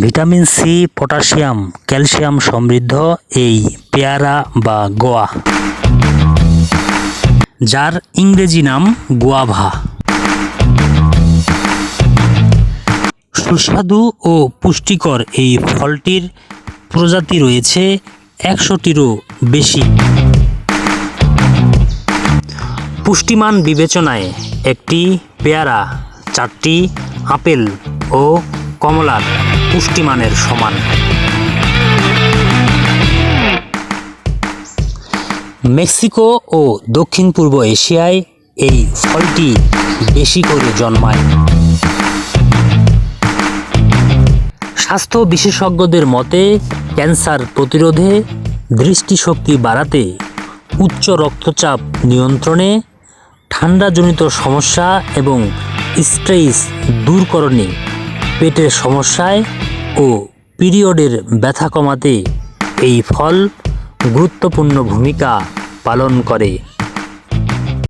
Vitamin C, potassium, calcium সমৃদ্ধ এই পেয়ারা বা গোয়া, যার ইংরেজি নাম গুয়াভা, সুস্বাদু ও পুষ্টিকর এই ফলটির প্রজাতি রয়েছে 100টিরও বেশি। পুষ্টিমান বিবেচনায় একটি পেয়ারা 4টি আপেল ও কমলার পুষ্টিমানের সমান। মেক্সিকো ও দক্ষিণ পূর্ব এশিয়ায় এই ফলটি বেশি করে জন্মায়। স্বাস্থ্য বিশেষজ্ঞদের মতে ক্যান্সার প্রতিরোধে, দৃষ্টিশক্তি বাড়াতে, উচ্চ রক্তচাপ নিয়ন্ত্রণে, ঠান্ডাজনিত সমস্যা এবং স্ট্রেস দূরকরণে, পেটের সমস্যায় ও পিরিয়ডের ব্যথা কমাতে এই ফল গুরুত্বপূর্ণ ভূমিকা পালন করে।